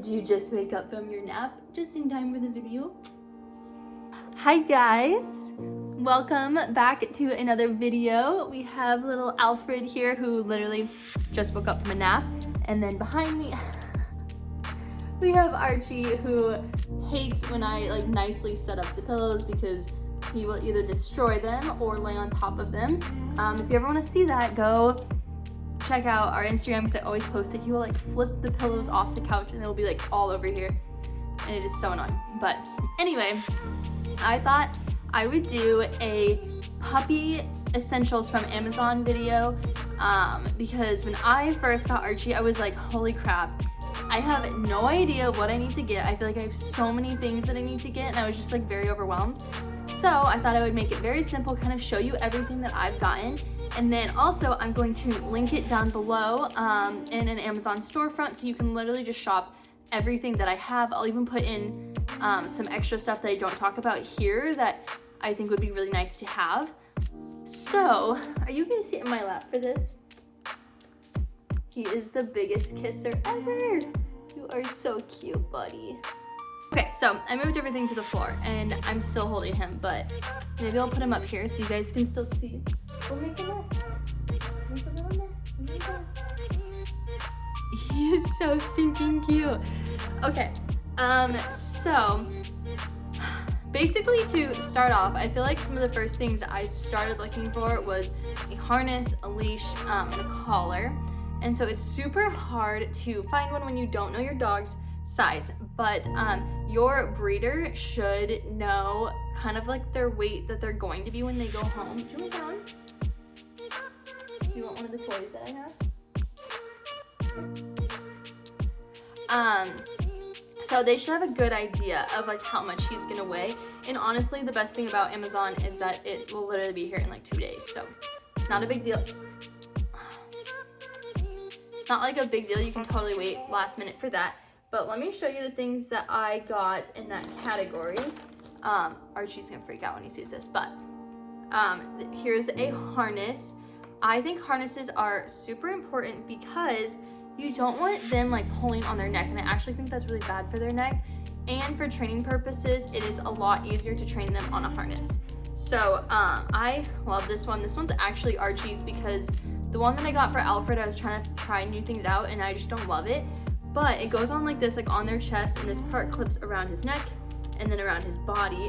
Did you just wake up from your nap just in time for the video? Hi guys, welcome back to another video. We have little Alfred here who literally just woke up from a nap, and then behind me we have Archie who hates when I like nicely set up the pillows because he will either destroy them or lay on top of them. If you ever want to see that, go check out our Instagram because I always post it. He will like flip the pillows off the couch and it'll be like all over here, and it is so annoying. But anyway, I thought I would do a puppy essentials from Amazon video because when I first got Archie, I was like, holy crap, I have no idea what I need to get. I feel like I have so many things that I need to get, and I was just like very overwhelmed. So I thought I would make it very simple, kind of show you everything that I've gotten. And then also I'm going to link it down below in an Amazon storefront, so you can literally just shop everything that I have. I'll even put in some extra stuff that I don't talk about here that I think would be really nice to have. So, are you gonna sit in my lap for this? He is the biggest kisser ever. You are so cute, buddy. Okay, so I moved everything to the floor and I'm still holding him, but maybe I'll put him up here so you guys can still see. We'll make a nest. Make a little nest. He is so stinking cute. Okay, so basically to start off, I feel like some of the first things I started looking for was a harness, a leash, and a collar. And so it's super hard to find one when you don't know your dog's size, but your breeder should know kind of like their weight that they're going to be when they go home. Do you want that one? Do you want one of the toys that I have? So they should have a good idea of like how much he's gonna weigh. And honestly, the best thing about Amazon is that it will literally be here in like 2 days. So it's not a big deal. It's not like a big deal. You can totally wait last minute for that. But let me show you the things that I got in that category. Archie's gonna freak out when he sees this, but here's a harness. I think harnesses are super important because you don't want them like pulling on their neck, and I actually think that's really bad for their neck. And for training purposes, it is a lot easier to train them on a harness. So I love this one. This one's actually Archie's because the one that I got for Alfred, I was trying to try new things out and I just don't love it. But it goes on like this, like on their chest, and this part clips around his neck and then around his body.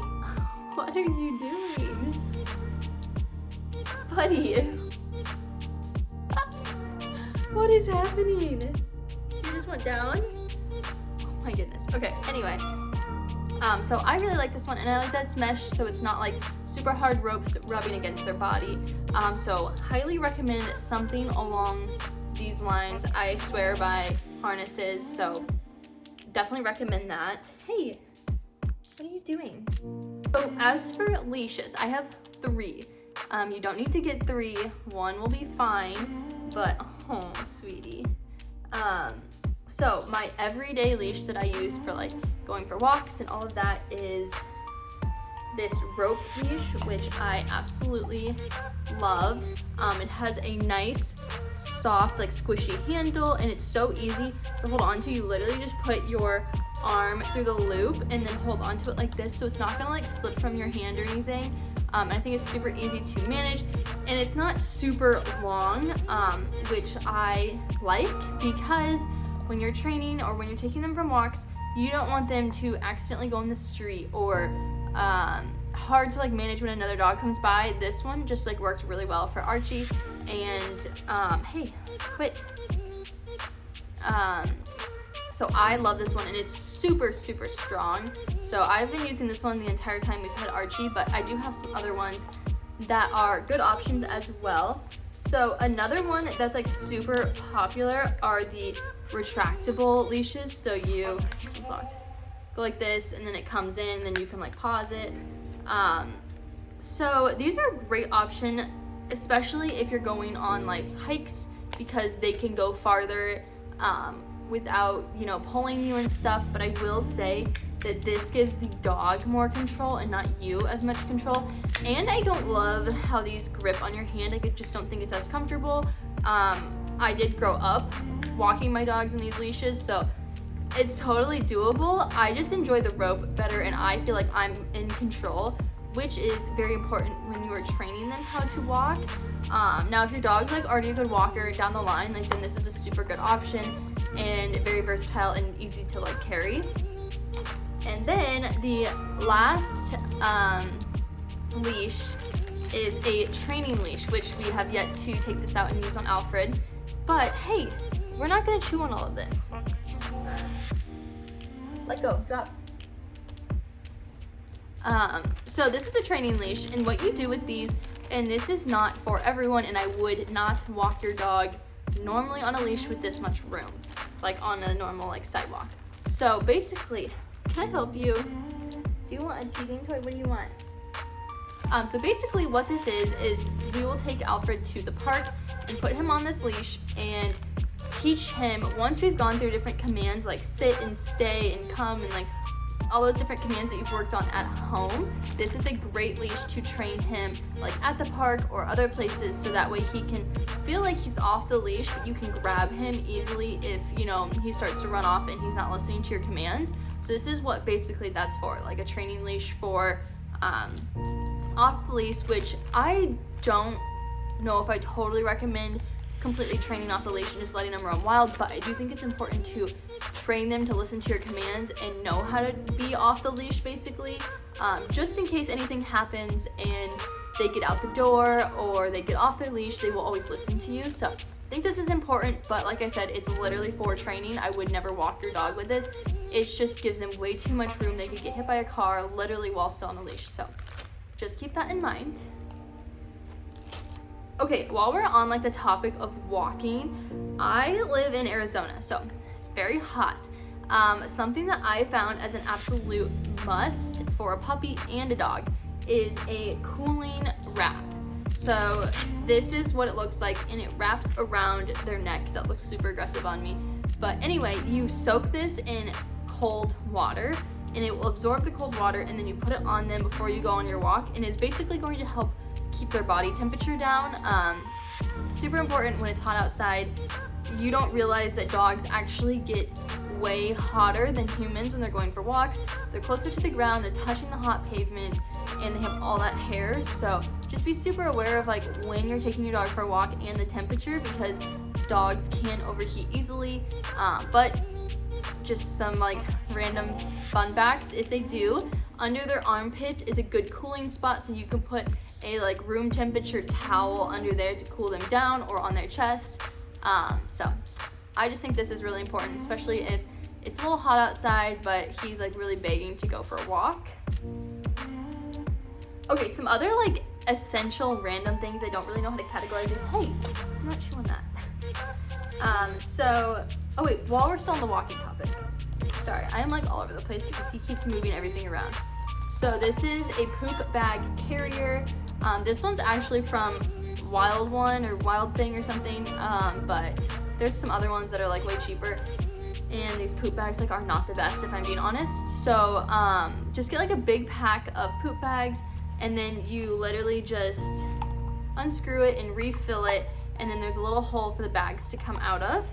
What are you doing? Buddy. What is happening? You just went down? Oh my goodness. Okay, anyway. So I really like this one, and I like that it's mesh, so it's not like super hard ropes rubbing against their body. So highly recommend something along these lines. I swear by harnesses, so definitely recommend that. Hey, what are you doing? So as for leashes, I have 3. You don't need to get 3. 1 will be fine, but oh, sweetie. So my everyday leash that I use for like going for walks and all of that is this rope leash, which I absolutely love. It has a nice, soft, like squishy handle, and it's so easy to hold on to. You literally just put your arm through the loop and then hold onto it like this, so it's not gonna like slip from your hand or anything. I think it's super easy to manage, and it's not super long, which I like because when you're training or when you're taking them from walks, you don't want them to accidentally go in the street or hard to like manage when another dog comes by. This one just like worked really well for Archie, and hey, quit. So I love this one, and it's super strong. So I've been using this one the entire time we've had Archie, but I do have some other ones that are good options as well. So another one that's like super popular are the retractable leashes. So this one's locked. Go like this, and then it comes in, and then you can like pause it. So these are a great option, especially if you're going on like hikes, because they can go farther without, you know, pulling you and stuff. But I will say that this gives the dog more control and not you as much control. And I don't love how these grip on your hand. I just don't think it's as comfortable. I did grow up walking my dogs in these leashes, so it's totally doable. I just enjoy the rope better, and I feel like I'm in control, which is very important when you are training them how to walk. Now, if your dog's like already a good walker down the line, like then this is a super good option and very versatile and easy to like carry. And then the last leash is a training leash, which we have yet to take this out and use on Alfred. But hey, we're not gonna chew on all of this. Let go, drop. So this is a training leash, and what you do with these, and this is not for everyone, and I would not walk your dog normally on a leash with this much room, like on a normal like sidewalk. So basically, can I help you? Do you want a teething toy? What do you want? So basically what this is we will take Alfred to the park and put him on this leash and teach him, once we've gone through different commands like sit and stay and come and like all those different commands that you've worked on at home, this is a great leash to train him like at the park or other places, so that way he can feel like he's off the leash, but you can grab him easily if, you know, he starts to run off and he's not listening to your commands. So this is what basically that's for, like a training leash for off the leash, which I don't know if I totally recommend completely training off the leash and just letting them roam wild, but I do think it's important to train them to listen to your commands and know how to be off the leash basically, just in case anything happens and they get out the door or they get off their leash, they will always listen to you. So I think this is important, but like I said, it's literally for training. I would never walk your dog with this. It just gives them way too much room. They could get hit by a car literally while still on the leash. So just keep that in mind. Okay, while we're on like the topic of walking, I live in Arizona, so it's very hot. Something that I found as an absolute must for a puppy and a dog is a cooling wrap. So this is what it looks like, and it wraps around their neck. That looks super aggressive on me. But anyway, you soak this in cold water, and it will absorb the cold water, and then you put it on them before you go on your walk, and it's basically going to help keep their body temperature down. Super important when it's hot outside. You don't realize that dogs actually get way hotter than humans when they're going for walks. They're closer to the ground, they're touching the hot pavement, and they have all that hair. So just be super aware of like when you're taking your dog for a walk and the temperature, because dogs can overheat easily. But just some like random fun facts, if they do, under their armpit is a good cooling spot, so you can put a like room temperature towel under there to cool them down, or on their chest. So I just think this is really important, especially if it's a little hot outside but he's like really begging to go for a walk. Okay, some other like essential random things I don't really know how to categorize is, hey, I'm not chewing that. Oh wait, while we're still on the walking topic, sorry, I am like all over the place because he keeps moving everything around. So this is a poop bag carrier. This one's actually from Wild One or Wild Thing or something, but there's some other ones that are like way cheaper, and these poop bags like are not the best if I'm being honest. So just get like a big pack of poop bags, and then you literally just unscrew it and refill it, and then there's a little hole for the bags to come out of.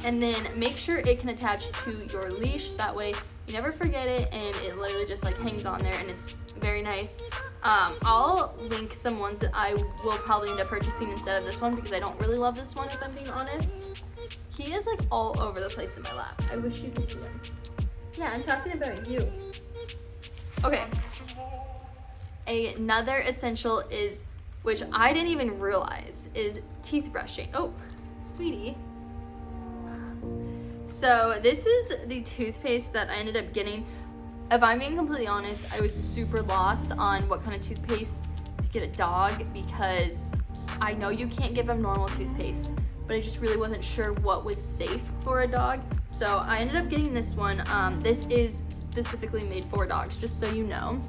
And then make sure it can attach to your leash, that way you never forget it, and it literally just like hangs on there, and it's very nice. I'll link some ones that I will probably end up purchasing instead of this one, because I don't really love this one if I'm being honest. He is like all over the place in my lap. I wish you could see him. Yeah, I'm talking about you. Okay. Another essential is, which I didn't even realize, is teeth brushing. Oh, sweetie. So this is the toothpaste that I ended up getting. If I'm being completely honest, I was super lost on what kind of toothpaste to get a dog, because I know you can't give them normal toothpaste, but I just really wasn't sure what was safe for a dog. So I ended up getting this one. This is specifically made for dogs, just so you know.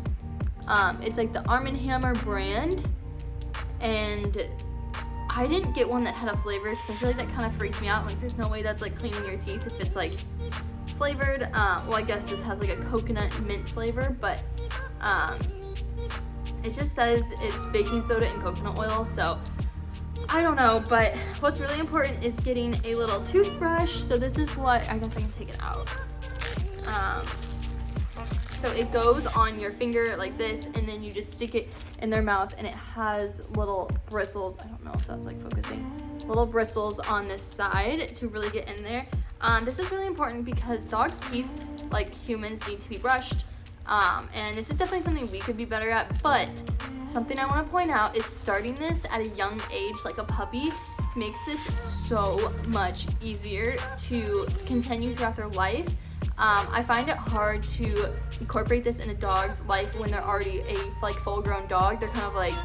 It's like the Arm & Hammer brand, and I didn't get one that had a flavor because I feel like that kind of freaks me out. Like, there's no way that's like cleaning your teeth if it's like flavored. Well, I guess this has like a coconut mint flavor, but it just says it's baking soda and coconut oil. So I don't know, but what's really important is getting a little toothbrush. So this is what, I guess I can take it out. So it goes on your finger like this, and then you just stick it in their mouth, and it has little bristles. I don't know if that's like focusing. Little bristles on this side to really get in there. This is really important because dogs' teeth, like humans, need to be brushed. And this is definitely something we could be better at, but something I want to point out is starting this at a young age, like a puppy, makes this so much easier to continue throughout their life. I find it hard to incorporate this in a dog's life when they're already a like full-grown dog. They're kind of like,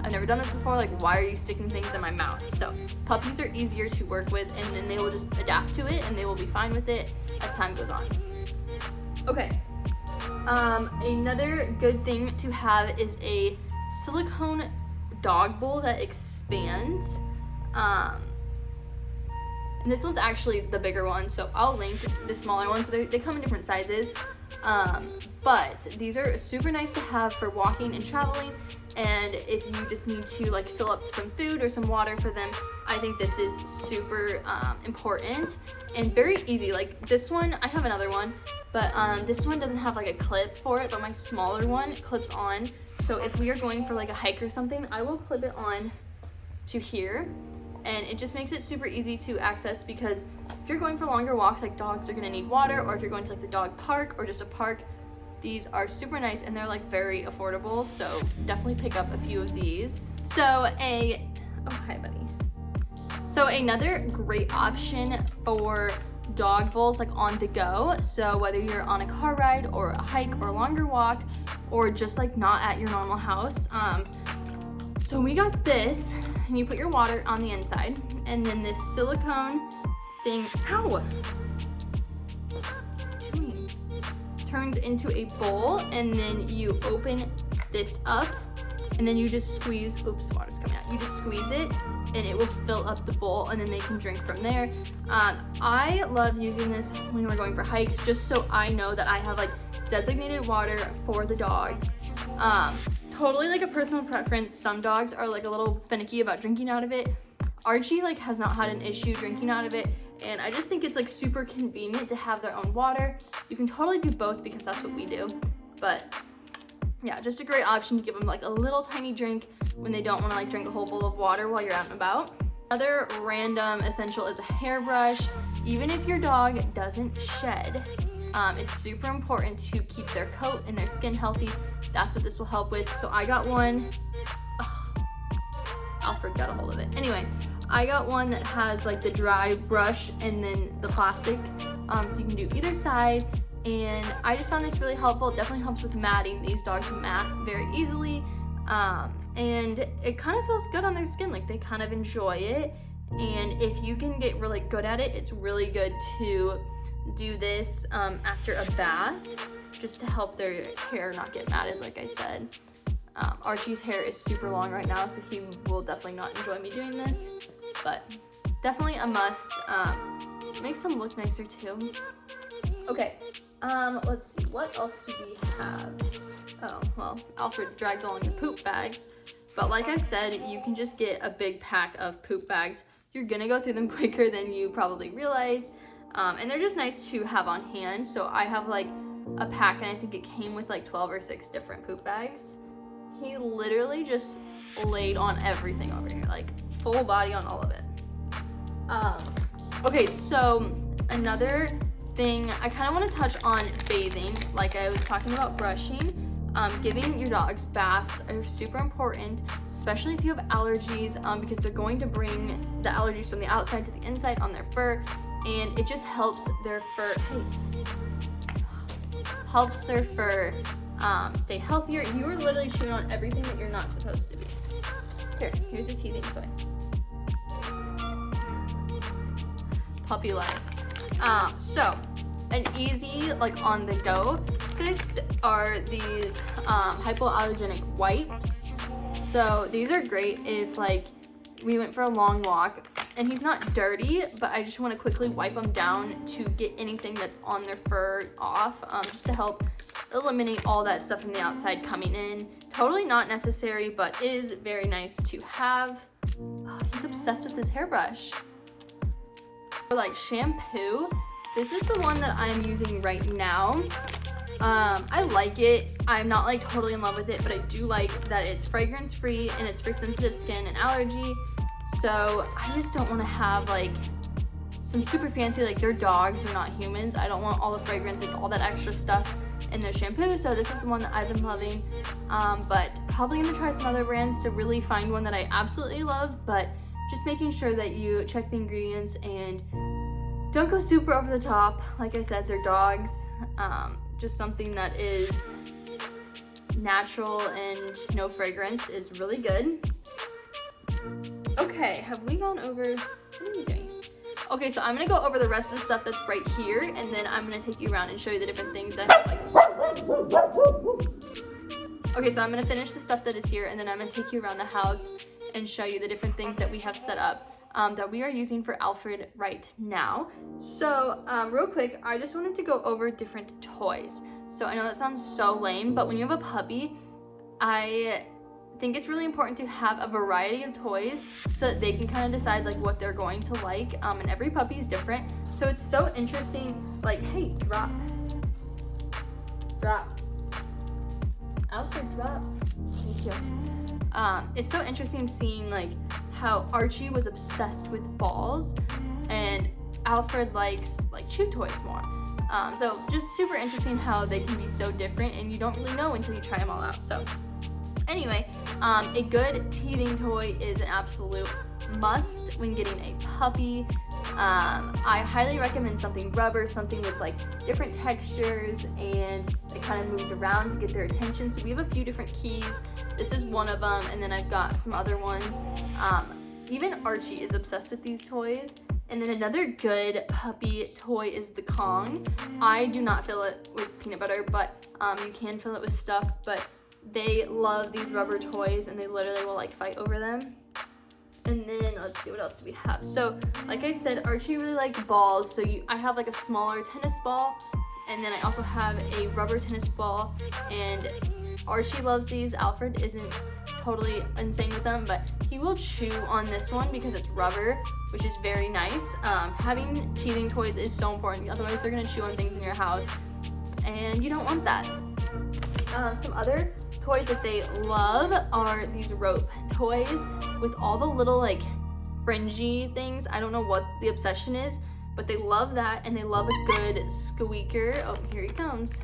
I've never done this before, like why are you sticking things in my mouth? So puppies are easier to work with, and then they will just adapt to it and they will be fine with it as time goes on. Okay. Another good thing to have is a silicone dog bowl that expands. And this one's actually the bigger one, so I'll link the smaller ones, but they come in different sizes. But these are super nice to have for walking and traveling, and if you just need to like fill up some food or some water for them, I think this is super important and very easy. Like this one, I have another one, but this one doesn't have like a clip for it, but my smaller one clips on. So if we are going for like a hike or something, I will clip it on to here, and it just makes it super easy to access, because if you're going for longer walks, like dogs are gonna need water, or if you're going to like the dog park or just a park, these are super nice and they're like very affordable, so definitely pick up a few of these. Oh hi buddy. So another great option for dog bowls like on the go, so whether you're on a car ride or a hike or a longer walk, or just like not at your normal house, so we got this, and you put your water on the inside, and then this silicone thing, turns into a bowl, and then you open this up, and then you just squeeze, oops, water's coming out. You just squeeze it, and it will fill up the bowl, and then they can drink from there. I love using this when we're going for hikes, just so I know that I have like designated water for the dogs. Totally like a personal preference. Some dogs are like a little finicky about drinking out of it. Archie like has not had an issue drinking out of it, and I just think it's like super convenient to have their own water. You can totally do both because that's what we do, but yeah, just a great option to give them like a little tiny drink when they don't want to like drink a whole bowl of water while you're out and about. Another random essential is a hairbrush. Even if your dog doesn't shed, it's super important to keep their coat and their skin healthy. That's what this will help with. So I got one, Alfred got a hold of it. Anyway, I got one that has like the dry brush and then the plastic, so you can do either side. And I just found this really helpful. It definitely helps with matting. These dogs mat very easily, and it kind of feels good on their skin. Like they kind of enjoy it. And if you can get really good at it, it's really good to do this after a bath, just to help their hair not get matted, like I said. Archie's hair is super long right now, so he will definitely not enjoy me doing this, but definitely a must. Makes them look nicer too. Okay, let's see, what else do we have? Oh, well, Alfred dragged along the poop bags, but like I said, you can just get a big pack of poop bags. You're gonna go through them quicker than you probably realize, and they're just nice to have on hand. So I have like a pack, and I think it came with like 12 or 6 different poop bags. He literally just laid on everything over here, like full body on all of it. Okay, so another thing, I kind of want to touch on bathing. Like I was talking about brushing, giving your dogs baths are super important, especially if you have allergies, because they're going to bring the allergies from the outside to the inside on their fur, and it just helps their fur, stay healthier. You are literally chewing on everything that you're not supposed to be. Here's a teething toy. Puppy life. So an easy like on the go fix are these hypoallergenic wipes. So these are great if like we went for a long walk and he's not dirty, but I just want to quickly wipe him down to get anything that's on their fur off, just to help eliminate all that stuff from the outside coming in. Totally not necessary, but is very nice to have. Oh, he's obsessed with this hairbrush. For like shampoo, this is the one that I'm using right now. I like it. I'm not like totally in love with it, but I do like that it's fragrance free and it's for sensitive skin and allergy. So I just don't want to have like some super fancy, like they're dogs, they're not humans. I don't want all the fragrances, all that extra stuff in their shampoo. So this is the one that I've been loving. But probably gonna try some other brands to really find one that I absolutely love, but just making sure that you check the ingredients and don't go super over the top. Like I said, they're dogs. Just something that is natural and no fragrance is really good. Okay, have we gone over, what are we doing? Okay, so I'm gonna go over the rest of the stuff that's right here, and then I'm gonna take you around and show you the different things that I have, like. Okay, so I'm gonna finish the stuff that is here, and then I'm gonna take you around the house and show you the different things that we have set up that we are using for Alfred right now. So real quick, I just wanted to go over different toys. So I know that sounds so lame, but when you have a puppy, I think it's really important to have a variety of toys so that they can kind of decide like what they're going to like, and every puppy is different. So it's so interesting, like, hey, drop. Alfred, drop. Thank you. It's so interesting seeing like how Archie was obsessed with balls and Alfred likes like chew toys more. So just super interesting how they can be so different and you don't really know until you try them all out. So anyway, a good teething toy is an absolute must when getting a puppy. I highly recommend something rubber, something with like different textures and it kind of moves around to get their attention. So we have a few different keys. This is one of them, and then I've got some other ones. Even Archie is obsessed with these toys. And then another good puppy toy is the Kong. I do not fill it with peanut butter, but you can fill it with stuff. But they love these rubber toys and they literally will like fight over them. And then let's see, what else do we have? So like I said, Archie really likes balls. So I have like a smaller tennis ball, and then I also have a rubber tennis ball, and Archie loves these. Alfred isn't totally insane with them, but he will chew on this one because it's rubber, which is very nice. Having teething toys is so important, otherwise they're gonna chew on things in your house and you don't want that. Some other toys that they love are these rope toys with all the little like fringy things. I don't know what the obsession is, but they love that, and they love a good squeaker. Oh, here he comes.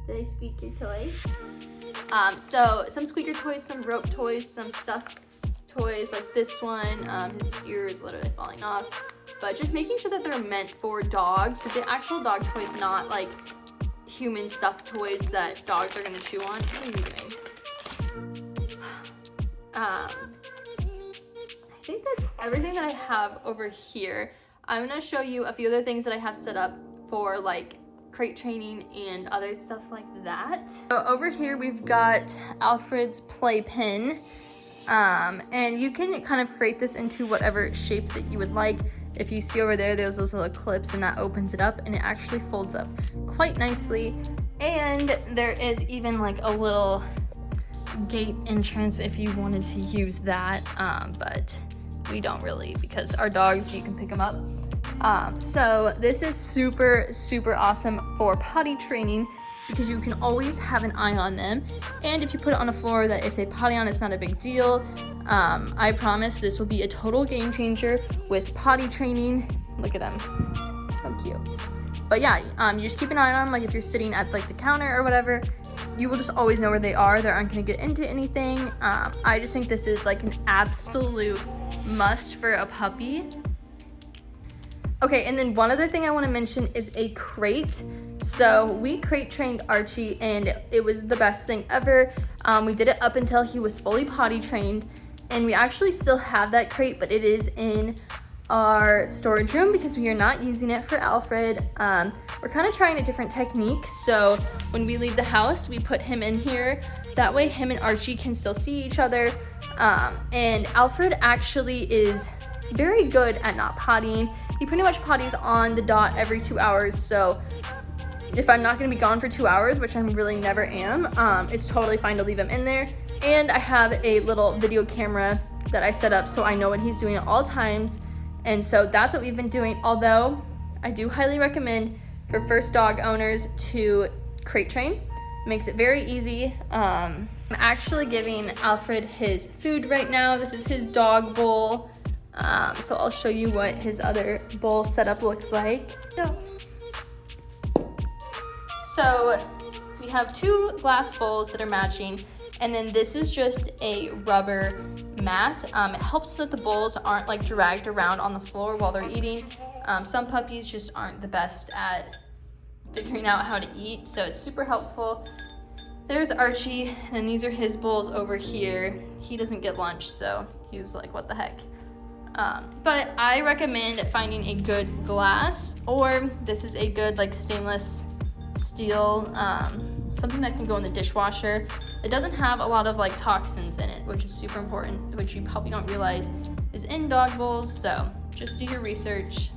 Did I squeak your toy? So some squeaker toys, some rope toys, some stuffed toys like this one. His ear is literally falling off. But just making sure that they're meant for dogs. So the actual dog toys, not like human stuffed toys that dogs are gonna chew on. What are you doing? I think that's everything that I have over here. I'm gonna show you a few other things that I have set up for like crate training and other stuff like that. So over here we've got Alfred's playpen, and you can kind of create this into whatever shape that you would like. If you see over there, there's those little clips, and that opens it up, and it actually folds up quite nicely. And there is even like a little gate entrance if you wanted to use that, but we don't really, because our dogs, you can pick them up. So this is super, super awesome for potty training because you can always have an eye on them. And if you put it on a floor that if they potty on, it's not a big deal. I promise this will be a total game changer with potty training. Look at them, how cute. But yeah, you just keep an eye on them. Like if you're sitting at like the counter or whatever, you will just always know where they are. They aren't gonna get into anything. I just think this is like an absolute must for a puppy. Okay, and then one other thing I want to mention is a crate. So we crate trained Archie, and it was the best thing ever. We did it up until he was fully potty trained, and we actually still have that crate, but it is in our storage room because we are not using it for Alfred. We're kind of trying a different technique. So when we leave the house, we put him in here. That way him and Archie can still see each other. And Alfred actually is very good at not pottying. He pretty much potties on the dot every 2 hours. So if I'm not gonna be gone for 2 hours, which I really never am, it's totally fine to leave him in there. And I have a little video camera that I set up so I know what he's doing at all times. And so that's what we've been doing. Although I do highly recommend for first dog owners to crate train. Makes it very easy. I'm actually giving Alfred his food right now. This is his dog bowl. So I'll show you what his other bowl setup looks like. So we have 2 glass bowls that are matching, and then this is just a rubber mat. It helps so that the bowls aren't like dragged around on the floor while they're eating. Some puppies just aren't the best at figuring out how to eat, so it's super helpful. There's Archie, and these are his bowls over here. He doesn't get lunch, so he's like, what the heck? But I recommend finding a good glass, or this is a good like stainless steel, something that can go in the dishwasher. It doesn't have a lot of like toxins in it, which is super important, which you probably don't realize is in dog bowls, so just do your research.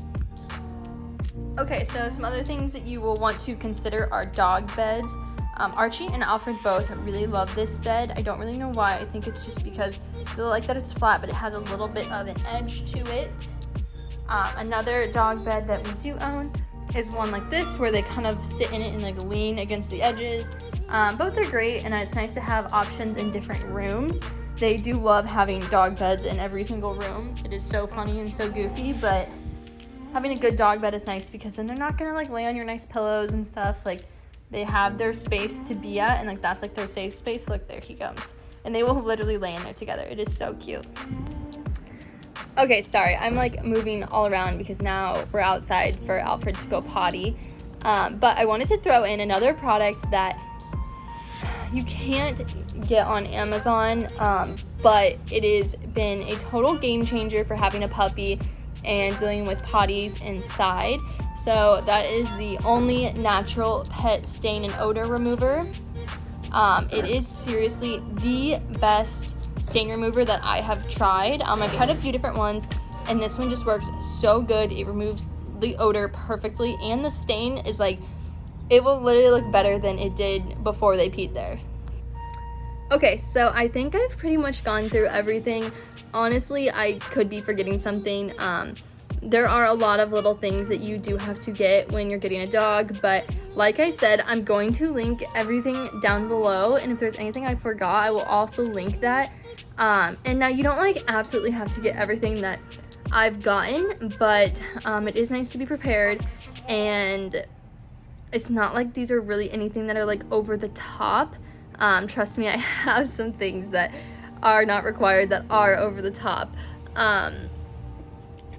Okay, so some other things that you will want to consider are dog beds. Archie and Alfred both really love this bed. I don't really know why. I think it's just because they like that it's flat, but it has a little bit of an edge to it. Another dog bed that we do own is one like this, where they kind of sit in it and like lean against the edges. Both are great, and it's nice to have options in different rooms. They do love having dog beds in every single room. It is so funny and so goofy, but having a good dog bed is nice because then they're not gonna like lay on your nice pillows and stuff. Like, they have their space to be at, and like that's like their safe space. Look, there he comes. And they will literally lay in there together. It is so cute. Okay, sorry, I'm like moving all around because now we're outside for Alfred to go potty. But I wanted to throw in another product that you can't get on Amazon, but it has been a total game changer for having a puppy and dealing with potties inside. So that is the Only Natural Pet Stain and Odor Remover. It is seriously the best stain remover that I have tried. I've tried a few different ones, and this one just works so good. It removes the odor perfectly, and the stain is like, it will literally look better than it did before they peed there. Okay, so I think I've pretty much gone through everything. Honestly, I could be forgetting something. There are a lot of little things that you do have to get when you're getting a dog, but like I said, I'm going to link everything down below, and if there's anything I forgot, I will also link that. And now you don't like absolutely have to get everything that I've gotten, but it is nice to be prepared, and it's not like these are really anything that are like over the top. Trust me, I have some things that are not required that are over the top.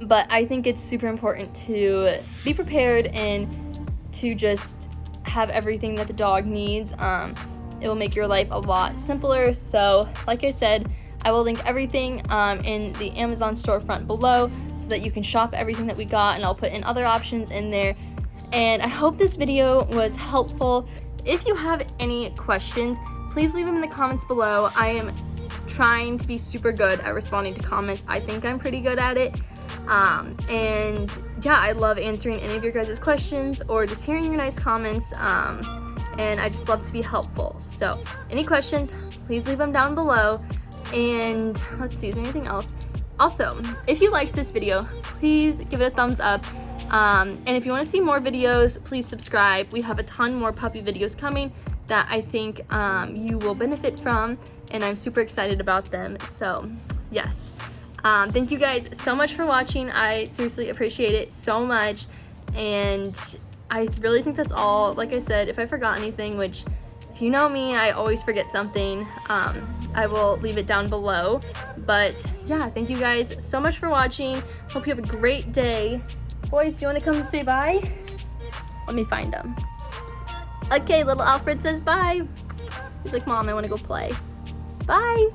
But I think it's super important to be prepared and to just have everything that the dog needs. It will make your life a lot simpler. So like I said, I will link everything in the Amazon storefront below so that you can shop everything that we got, and I'll put in other options in there. And I hope this video was helpful. If you have any questions, please leave them in the comments below. I am trying to be super good at responding to comments. I think I'm pretty good at it. And yeah, I love answering any of your guys' questions or just hearing your nice comments. And I just love to be helpful. So any questions, please leave them down below. And let's see, is there anything else? Also, if you liked this video, please give it a thumbs up. And if you want to see more videos, please subscribe. We have a ton more puppy videos coming that I think you will benefit from, and I'm super excited about them. So yes, thank you guys so much for watching. I seriously appreciate it so much, and I really think that's all. Like I said, if I forgot anything, which if you know me, I always forget something, I will leave it down below. But yeah, thank you guys so much for watching. Hope you have a great day. Boys, do you want to come say bye? Let me find them. Okay, little Alfred says bye. He's like, Mom, I want to go play. Bye.